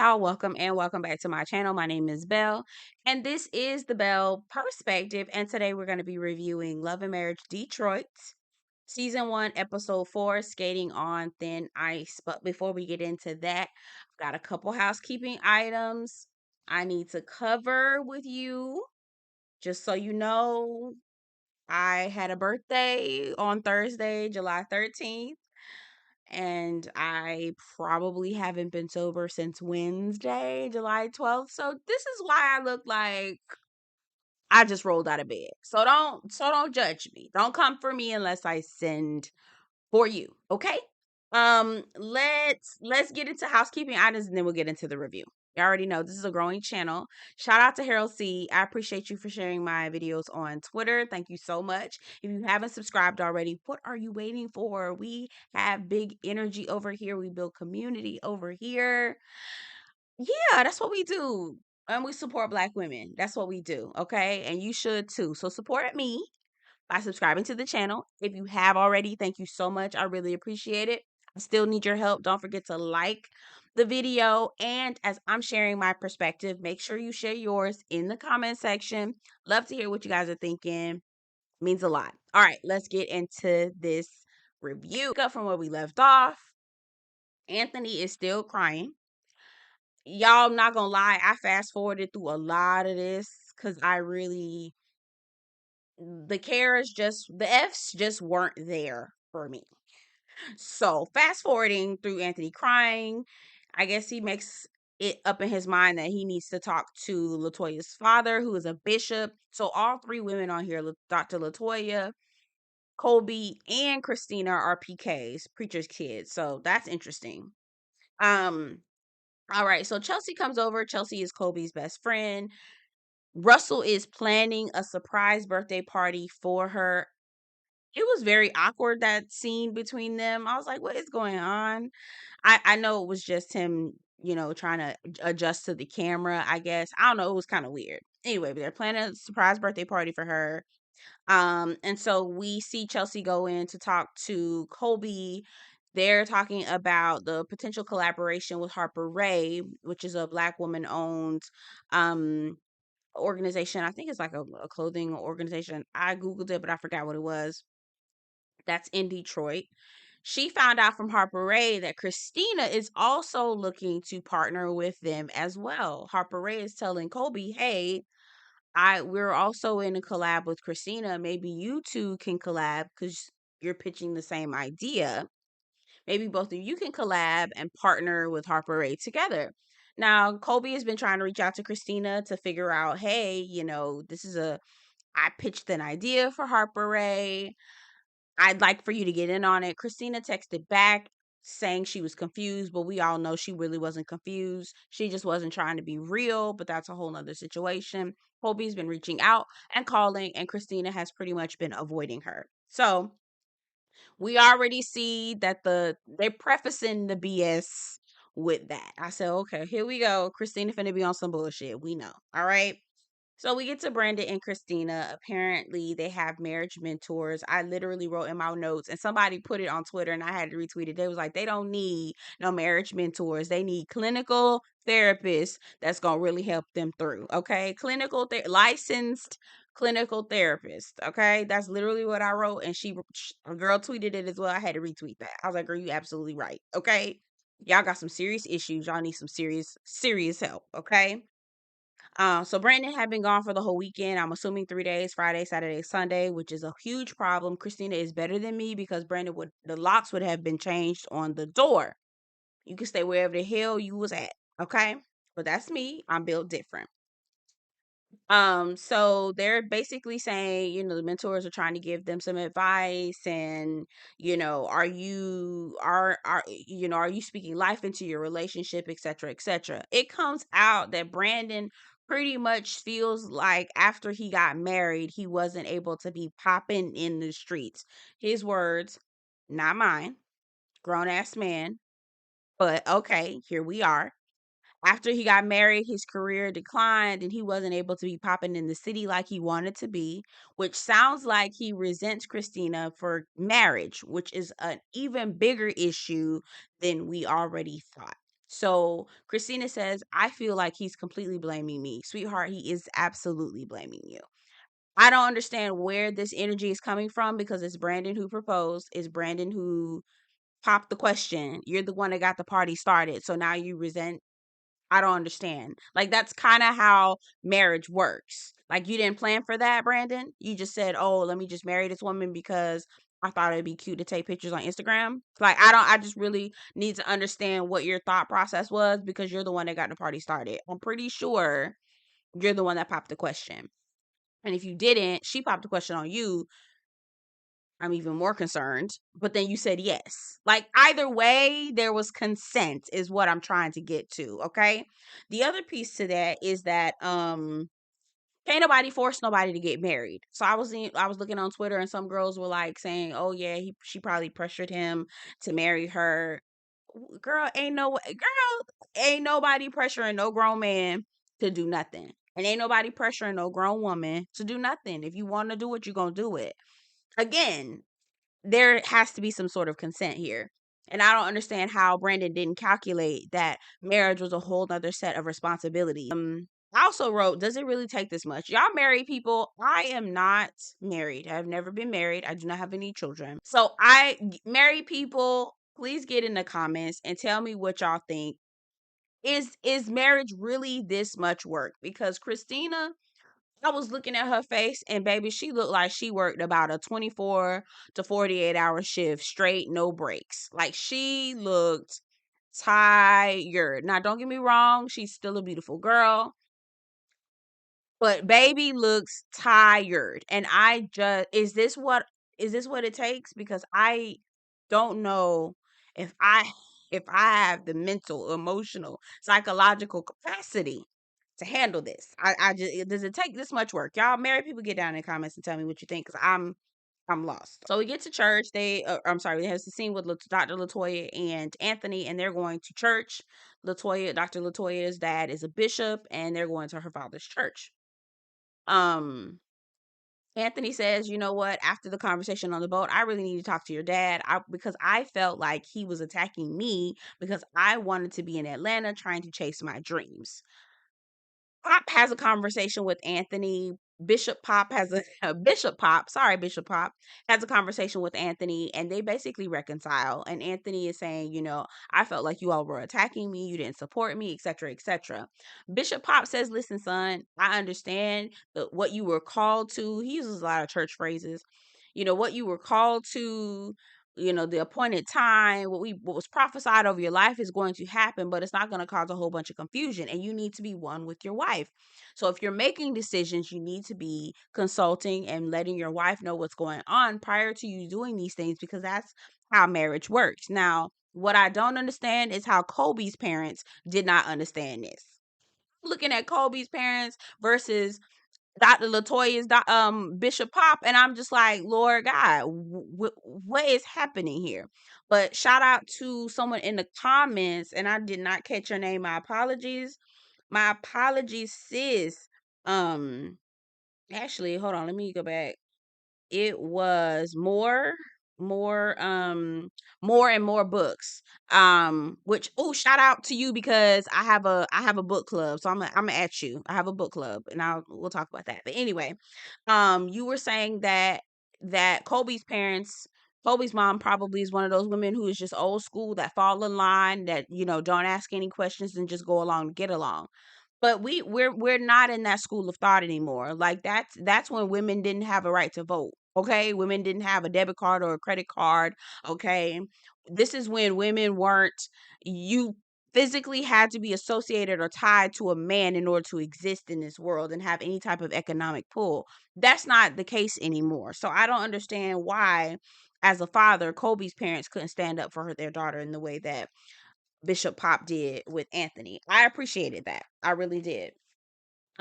y'all, welcome and welcome back to my channel. My name is Belle, and this is the Belle Perspective. And today we're going to be reviewing Love and Marriage Detroit, Season 1, Episode 4, Skating on Thin Ice. But before we get into that, I've got a couple housekeeping items I need to cover with you. Just so you know, I had a birthday on Thursday, July 13th. And I probably haven't been sober since Wednesday, July 12th. So this is why I look like I just rolled out of bed. So don't judge me. Don't come for me unless I send for you, okay? Let's get into housekeeping items and then we'll get into the review. You already know this is a growing channel. Shout out to Harold C. I appreciate you for sharing my videos on Twitter. Thank you so much. If you haven't subscribed already, what are you waiting for? We have big energy over here. We build community over here. Yeah, that's what we do. And we support Black women. That's what we do. Okay. And you should too. So support me by subscribing to the channel. If you have already, thank you so much. I really appreciate it. I still need your help. Don't forget to like the video. And as I'm sharing my perspective, make sure you share yours in the comment section. Love to hear what you guys are thinking. Means a lot. All right, let's get into this review. Up from where we left off. Anthony is still crying. Y'all, I'm not gonna lie, I fast forwarded through a lot of this because the F's just weren't there for me. So fast forwarding through Anthony crying, I guess he makes it up in his mind that he needs to talk to LaToya's father, who is a bishop. So all three women on here, Dr. LaToya, Kolby, and Kristina, are PKs, preacher's kids. So that's interesting. Um, all right, so Chelsea comes over. Chelsea is Kolby's best friend. Russell is planning a surprise birthday party for her. It was very awkward, that scene between them. I was like, what is going on? I know it was just him, trying to adjust to the camera, I guess. I don't know. It was kind of weird. Anyway, but they're planning a surprise birthday party for her. And so we see Chelsea go in to talk to Kolby. They're talking about the potential collaboration with Harper Ray, which is a Black woman owned organization. I think it's like a clothing organization. I Googled it, but I forgot what it was. That's in Detroit. She found out from Harper Ray that Kristina is also looking to partner with them as well. Harper Ray is telling Kolby, "Hey, we're also in a collab with Kristina. Maybe you two can collab because you're pitching the same idea. Maybe both of you can collab and partner with Harper Ray together." Now, Kolby has been trying to reach out to Kristina to figure out, hey, I pitched an idea for Harper Ray. I'd like for you to get in on it. Kristina texted back saying she was confused, but we all know she really wasn't confused. She just wasn't trying to be real, but that's a whole nother situation. Kolby's been reaching out and calling, and Kristina has pretty much been avoiding her. So we already see that they're prefacing the BS with that. I said, okay, here we go. Kristina finna be on some bullshit. We know. All right. So we get to Brandon and Kristina. Apparently, they have marriage mentors. I literally wrote in my notes, and somebody put it on Twitter, and I had to retweet it. They was like, they don't need no marriage mentors. They need clinical therapists that's gonna really help them through. Okay, licensed clinical therapist. Okay, that's literally what I wrote, and a girl tweeted it as well. I had to retweet that. I was like, girl, you absolutely right. Okay, y'all got some serious issues. Y'all need some serious help. Okay. So Brandon had been gone for the whole weekend. I'm assuming 3 days, Friday, Saturday, Sunday, which is a huge problem. Kristina is better than me because the locks would have been changed on the door. You can stay wherever the hell you was at. Okay. But that's me. I'm built different. So they're basically saying, the mentors are trying to give them some advice and, are you speaking life into your relationship, et cetera, et cetera. It comes out that Brandon pretty much feels like after he got married, he wasn't able to be popping in the streets. His words, not mine, grown ass man, but okay, here we are. After he got married, his career declined and he wasn't able to be popping in the city like he wanted to be, which sounds like he resents Kristina for marriage, which is an even bigger issue than we already thought. So Kristina says, I feel like he's completely blaming me. Sweetheart, he is absolutely blaming you. I don't understand where this energy is coming from because it's Brandon who proposed. It's Brandon who popped the question. You're the one that got the party started. So now you resent. I don't understand. Like, that's kind of how marriage works. Like, you didn't plan for that, Brandon. You just said, oh, let me just marry this woman because I thought it'd be cute to take pictures on Instagram. Like, I just really need to understand what your thought process was because you're the one that got the party started. I'm pretty sure you're the one that popped the question. And if you didn't, she popped the question on you. I'm even more concerned. But then you said yes. Like, either way, there was consent is what I'm trying to get to. Okay. The other piece to that is that can't nobody force nobody to get married. So I was looking on Twitter and some girls were like saying, oh yeah, she probably pressured him to marry her. Girl, ain't nobody pressuring no grown man to do nothing. And ain't nobody pressuring no grown woman to do nothing. If you want to do it, you're gonna do it. Again, there has to be some sort of consent here. And I don't understand how Brandon didn't calculate that marriage was a whole nother set of responsibilities. I also wrote, does it really take this much? Y'all married people. I am not married. I've never been married. I do not have any children. So married people, please get in the comments and tell me what y'all think. Is marriage really this much work? Because Kristina, I was looking at her face and baby, she looked like she worked about a 24 to 48 hour shift straight, no breaks. Like, she looked tired. Now, don't get me wrong, she's still a beautiful girl, but baby looks tired. And is this what it takes? Because I don't know if I have the mental, emotional, psychological capacity to handle this. I just, does it take this much work? Y'all married people, get down in the comments and tell me what you think, because I'm lost. So we get to church. I'm sorry, it has the scene with Dr. LaToya and Anthony, and they're going to church. Dr. LaToya's dad is a bishop, and they're going to her father's church. Anthony says, you know what, after the conversation on the boat, I really need to talk to your dad because I felt like he was attacking me because I wanted to be in Atlanta trying to chase my dreams. Pop has a conversation with Anthony. Bishop Pop has Bishop Pop has a conversation with Anthony, and they basically reconcile. And Anthony is saying, I felt like you all were attacking me, you didn't support me, etc., etc. Bishop Pop says, listen, son, I understand what you were called to. He uses a lot of church phrases. What you were called to, the appointed time, what was prophesied over your life is going to happen, but it's not going to cause a whole bunch of confusion. And you need to be one with your wife. So if you're making decisions, you need to be consulting and letting your wife know what's going on prior to you doing these things, because that's how marriage works. Now, what I don't understand is how Kolby's parents did not understand this. Looking at Kolby's parents versus Dr. LaToya's Bishop Pop, and I'm just like, Lord God, what is happening here? But shout out to someone in the comments, and I did not catch your name. My apologies. My apologies, sis. Actually, hold on, let me go back. It was more and more books. Which, oh, shout out to you because I have a book club. So I'm at you. I have a book club, and we'll talk about that. But anyway, you were saying that Kolby's mom probably is one of those women who is just old school, that fall in line, that don't ask any questions and just go along to get along. But we're not in that school of thought anymore. Like, that's when women didn't have a right to vote. Okay, women didn't have a debit card or a credit card. Okay, this is when women weren't. You physically had to be associated or tied to a man in order to exist in this world and have any type of economic pull. That's not the case anymore. So I don't understand why, as a father, Kolby's parents couldn't stand up for their daughter in the way that Bishop Pop did with Anthony. I appreciated that. I really did.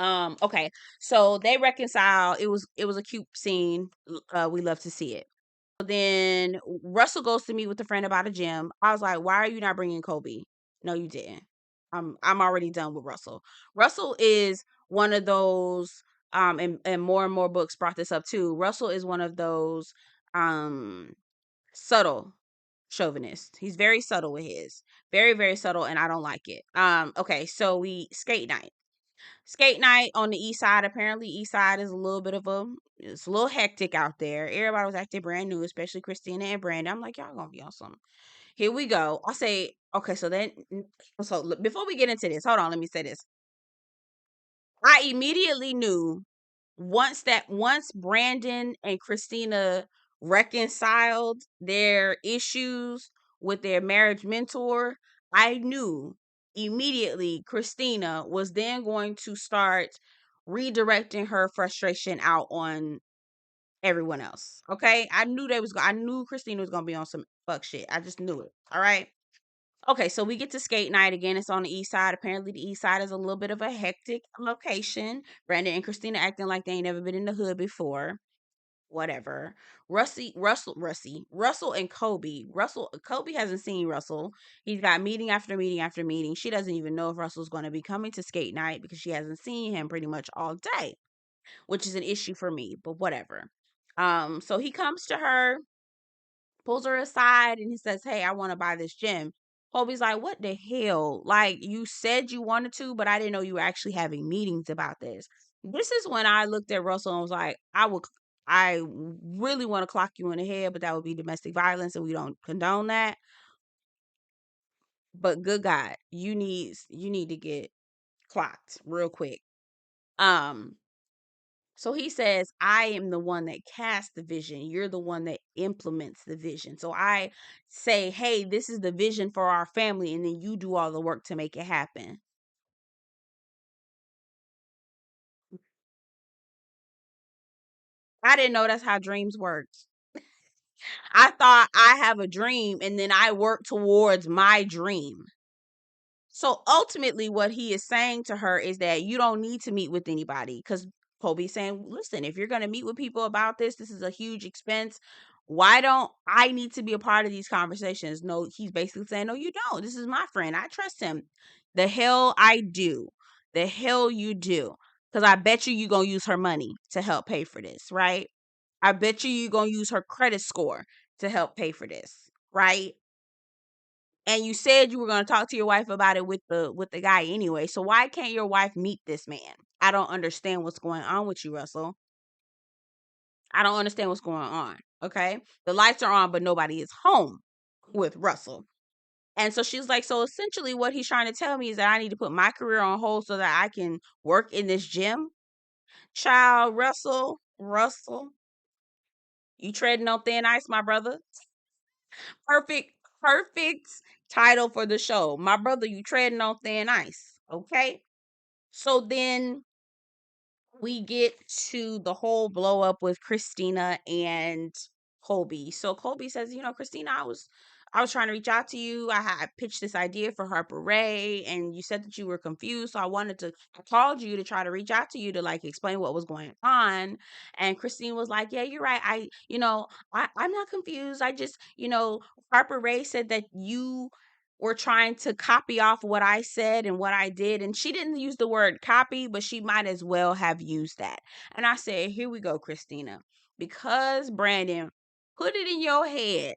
Okay. So they reconcile. It was a cute scene. We love to see it. Then Russell goes to meet with a friend about a gym. I was like, why are you not bringing Kolby? No, you didn't. I'm already done with Russell. Russell is one of those, and more books brought this up too. Russell is one of those subtle chauvinist. He's very subtle with his. Very, very subtle, and I don't like it. Okay, so we skate night. Skate night on the east side. Apparently, east side is a little bit of it's a little hectic out there. Everybody was acting brand new, especially Kristina and Brandon. I'm like, y'all gonna be on something. Here we go. I'll say, okay, so look, before we get into this, hold on, let me say this. I immediately knew once Brandon and Kristina reconciled their issues with their marriage mentor, I knew immediately Kristina was then going to start redirecting her frustration out on everyone else. Okay? I knew Kristina was going to be on some fuck shit. I just knew it. All right? Okay, so we get to skate night again. It's on the east side. Apparently, the east side is a little bit of a hectic location. Brandon and Kristina acting like they ain't never been in the hood before. Whatever. Russell and Kolby. Kolby hasn't seen Russell. He's got meeting after meeting after meeting. She doesn't even know if Russell's going to be coming to skate night because she hasn't seen him pretty much all day, which is an issue for me, but whatever. So he comes to her, pulls her aside, and he says, "Hey, I want to buy this gym." Kobe's like, "What the hell? Like, you said you wanted to, but I didn't know you were actually having meetings about this." This is when I looked at Russell and was like, I really want to clock you in the head, but that would be domestic violence, and we don't condone that. But good God, you need to get clocked real quick. Um, So he says, I am the one that casts the vision. You're the one that implements the vision. So I say, hey, this is the vision for our family. And then you do all the work to make it happen. I didn't know that's how dreams worked. I thought I have a dream and then I work towards my dream. So ultimately, what he is saying to her is that you don't need to meet with anybody because Colby's saying, listen, if you're going to meet with people about this is a huge expense. Why don't I need to be a part of these conversations? No, he's basically saying, no, you don't. This is my friend. I trust him. The hell I do. The hell you do. Because I bet you're going to use her money to help pay for this, right? I bet you're going to use her credit score to help pay for this, right? And you said you were going to talk to your wife about it with the guy anyway. So why can't your wife meet this man? I don't understand what's going on with you, Russell. I don't understand what's going on. Okay? The lights are on, but nobody is home with Russell. And so she's like, so essentially what he's trying to tell me is that I need to put my career on hold so that I can work in this gym. Child, Russell, you treading on thin ice, my brother. Perfect, perfect title for the show. My brother, you treading on thin ice. Okay? So then we get to the whole blow up with Kristina and Kolby. So Kolby says, Kristina, I was trying to reach out to you. I pitched this idea for Harper Ray, and you said that you were confused. So I called you to try to reach out to you to like explain what was going on. And Christine was like, yeah, you're right. I'm not confused. I just, Harper Ray said that you were trying to copy off what I said and what I did. And she didn't use the word copy, but she might as well have used that. And I said, here we go, Kristina. Because Brandon put it in your head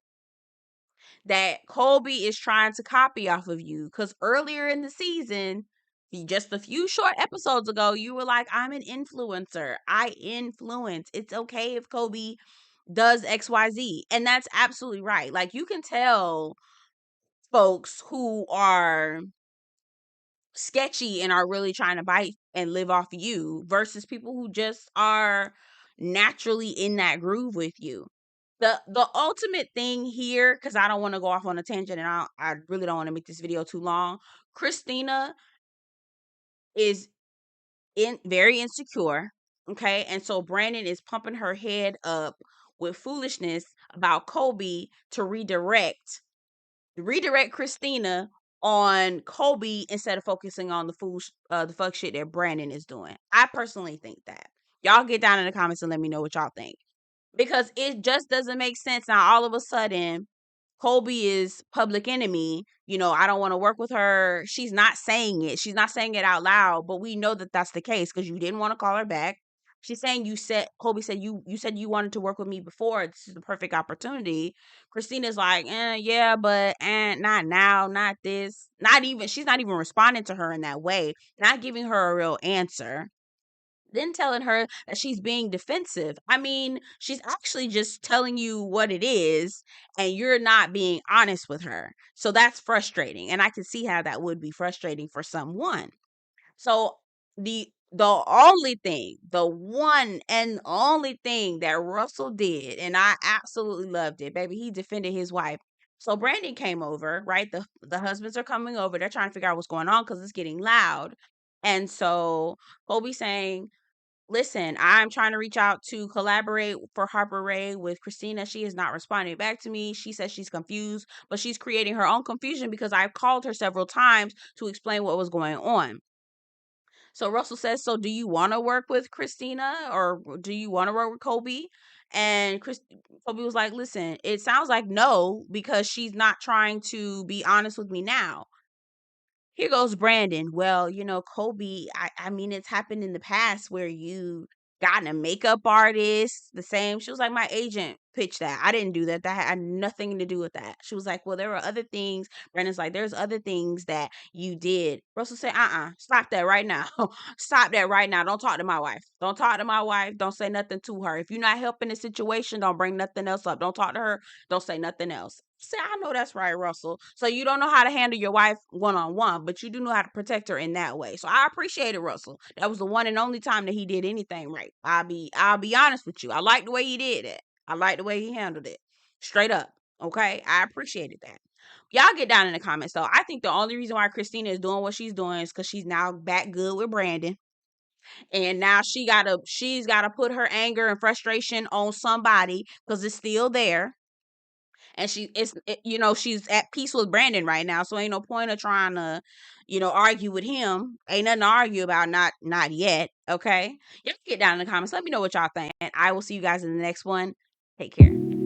that Kolby is trying to copy off of you. Because earlier in the season, just a few short episodes ago, you were like, I'm an influencer. I influence. It's okay if Kolby does XYZ. And that's absolutely right. Like, you can tell folks who are sketchy and are really trying to bite and live off you versus people who just are naturally in that groove with you. The ultimate thing here, because I don't want to go off on a tangent and I really don't want to make this video too long. Kristina is very insecure. Okay. And so Brandon is pumping her head up with foolishness about Kolby to redirect Kristina on Kolby instead of focusing on the fuck shit that Brandon is doing. I personally think that. Y'all get down in the comments and let me know what y'all think. Because it just doesn't make sense. Now all of a sudden, Kolby is public enemy. I don't want to work with her. She's not saying it. She's not saying it out loud, but we know that that's the case because you didn't want to call her back. She's saying Kolby said you said you wanted to work with me before. This is the perfect opportunity. Kristina's like, yeah, but not now, not this. Not even she's not even responding to her in that way, not giving her a real answer. Then telling her that she's being defensive. I mean, she's actually just telling you what it is, and you're not being honest with her. So that's frustrating. And I can see how that would be frustrating for someone. So the only thing, the one and only thing that Russell did, and I absolutely loved it, baby, he defended his wife. So Brandon came over, right? The husbands are coming over. They're trying to figure out what's going on because it's getting loud. And so Kolby saying, listen, I'm trying to reach out to collaborate for Harper Ray with Kristina. She is not responding back to me. She says she's confused, but she's creating her own confusion because I've called her several times to explain what was going on. So Russell says, so do you want to work with Kristina or do you want to work with Kolby? And Kolby was like, listen, it sounds like no, because she's not trying to be honest with me now. Here goes Brandon. Well, Kolby, I mean, it's happened in the past where you gotten a makeup artist, the same. She was like, my agent pitched that. I didn't do that. That had nothing to do with that. She was like, well, there were other things. Brandon's like, there's other things that you did. Russell said, stop that right now. Stop that right now. Don't talk to my wife. Don't talk to my wife. Don't say nothing to her. If you're not helping the situation, don't bring nothing else up. Don't talk to her. Don't say nothing else. Say, I know that's right, Russell. So you don't know how to handle your wife one-on-one, but you do know how to protect her in that way. So I appreciate it, Russell. That was the one and only time that he did anything right. I'll be honest with you. I like the way he did it. I like the way he handled it. Straight up. Okay? I appreciated that. Y'all get down in the comments though. I think the only reason why Kristina is doing what she's doing is because she's now back good with Brandon. And now she's gotta put her anger and frustration on somebody because it's still there. And she's at peace with Brandon right now, so ain't no point of trying to argue with him. Ain't nothing to argue about, not yet. Okay, y'all get down in the comments, let me know what y'all think, and I will see you guys in the next one. Take care.